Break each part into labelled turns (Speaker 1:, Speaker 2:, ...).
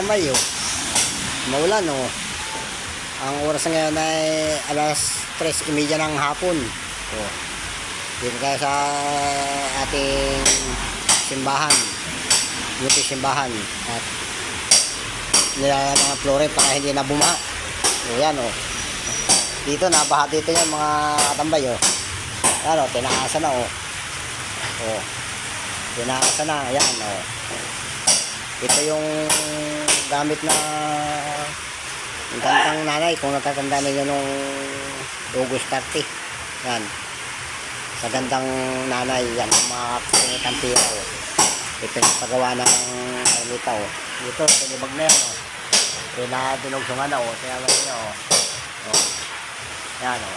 Speaker 1: katambay oh. Maulan oh. Ang oras ngayon ay alas 3:30 ng hapon. Oh. Dito tayo sa ating simbahan. Dito simbahan. At nilalagyan ng flooring para hindi na bumaha. O yan o. Dito nabaha dito yan mga katambay o. Yan o, tinaasan na o. O. Tinaasan na. Yan o. Ito yung gamit na gandang nanay. Kung natatanda ninyo nung August 30. Yan. Sa gandang nanay. Yan. Mga kasingitan tira o. Ito yung pagawa ng armita o. Dito, tinibag na yan o. Pinadinugsungan na o. Tinawag niya o. O. Yan o.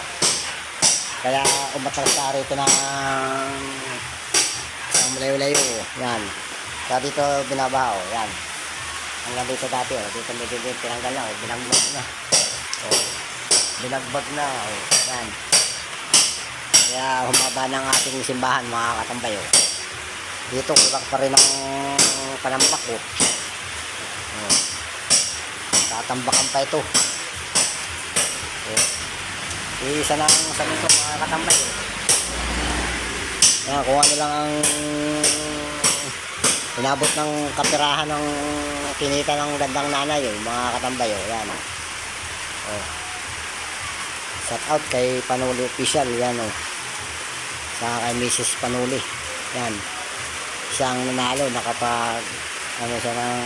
Speaker 1: Kaya umatras sa rito ng malayo-layo o. Yan. Kaya dito binabaha o. Yan. Hanggang dito dati o. Dito medyo tinanggal na o. Binagbag na. O. Binagbag na o. Yan. Kaya humaba ng ating simbahan mga katambay o. Dito kulang pa rin ang panambak o. O. Tatambakan pa ito. O. Isa lang sa nito mga katambay o. Yan, kung ano lang ang inabot ng kapirahan ng kinita ng gandang nanay o, mga katambay o. Yan o. O. Shout out kay Panuli Official. Yan o. Sa kay Mrs. Panuli. Yan. Siyang nanalo, nakapag ano siya ng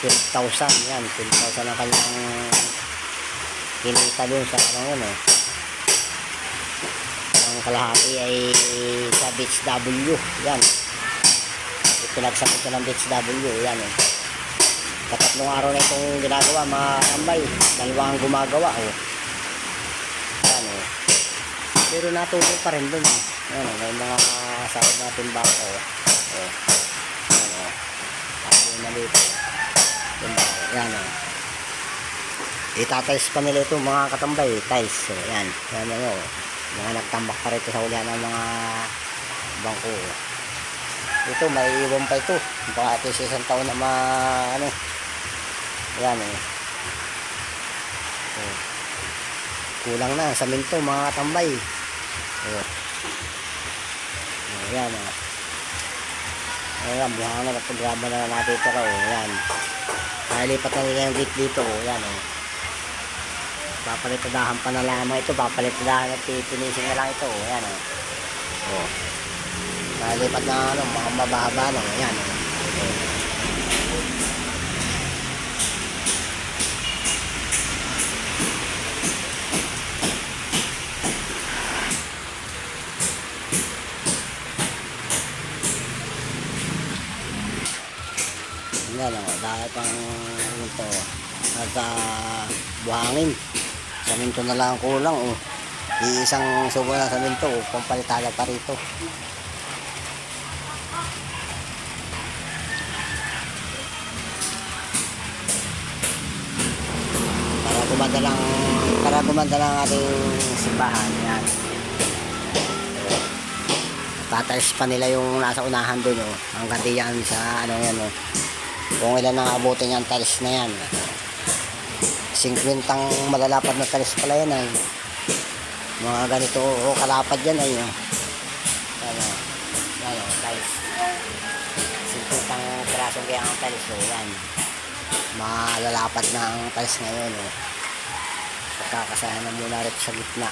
Speaker 1: 12,000. Yan, 12,000 ang kanyang kinita dun sa ano yun eh. Ang kalahati ay sa Beach W. Yan. Ipinagsakit ko ng Beach W. Yan eh. Katatlong araw na itong ginagawa mga ambay. Dalawang gumagawa oh. Yan eh. Pero natulog pa rin dun. Yan o, may mga sakit na timbang o. O. Yan o. Ako na dito. Timbang. Yan o. Itatiles pa nila ito mga katambay. Tiles. So, yan. Yan o. Mga nagtambak pa rito sa ulihan ng mga bangko. Ito, may iwan pa ito. Baka ito sa isang taon na ano. Yan o. O. Kulang na sa minto mga katambay. Oh. Ayan o. Ayan, buhang na nagpagraba na natin ito o. Ayan. Lipat na nila yung gate dito o. Ayan o. Papalitadahan pa na lamang ito. Papalitadahan at pinising na lang ito o. Ayan o. O. Lipat na ano, mga mababa na o. Ayan o. Yan o, dahil pang ito nasa buhangin. Saminto na lang kulang o. Iisang subo na saminto o. Pampalitala pa rito. Para gumanda lang ating simbahan. Yan. Tatalis pa nila yung nasa unahan dun o. Hanggang diyan sa ano yan o. Kung ilan ang abutin yung tiles na yan. 50 malalapad na tiles pala yan ay. Mga ganito o kalapad yan ay. Ano, tiles. 50 pirasong kaya ang tiles o yan. Malalapad na ang tiles ngayon o. Pagkakasahan na muna rin sa gitna.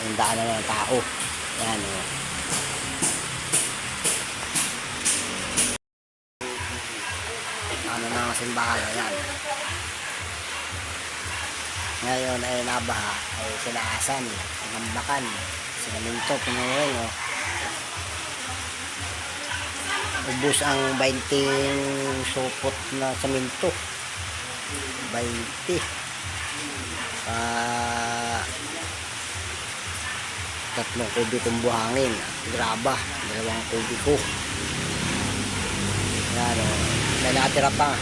Speaker 1: Yung daanan ng tao. Yan o. Ano na ang simbahan, ayan. Ngayon ay nabaha, ay sinaasan, nambakan, sinaminto, pinuwing, o. Ubus ang 20 supot na saminto. 20. Tatlong kubikong buhangin, graba, 2 kubiko. Yan o. May natira pa.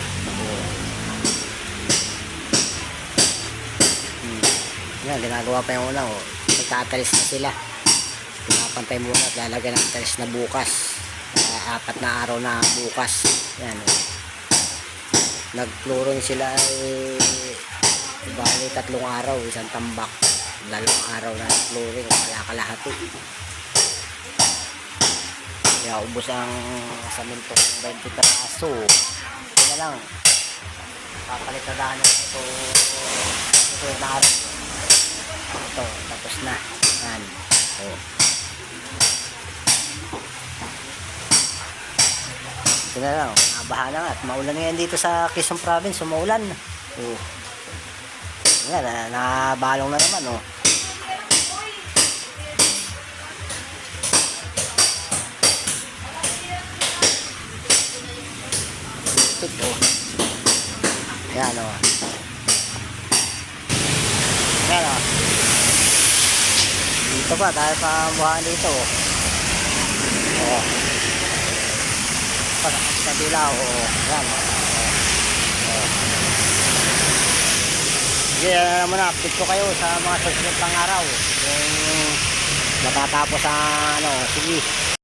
Speaker 1: Yan, ginagawa pa yung una o. Nagtatalis na sila. Pinapantay muna at lalagyan ng talis na bukas. 4 na araw na bukas. Yan. Nag-flooring sila bali 3 araw, isang tambak. 2 araw na flooring, kalahati. Kaya ubos ang samento kong 20 peraso. Ito na lang. Papalitadahan na ito. Ito na araw. Ito, tapos na. Yan. Ito. Ito na lang. Nabaha na nga. At maulan ngayon dito sa Quezon Province. Maulan. Oh. Yan, nabalong na naman. Oh. Oh. Yan o. Yan o. Dito pa, tayo pa buhaan dito. O. Sa dilaw. O. Yan o. Sige, naman na. Update ko kayo sa mga susunod pang araw. Yung matatapos ang ano. Sige.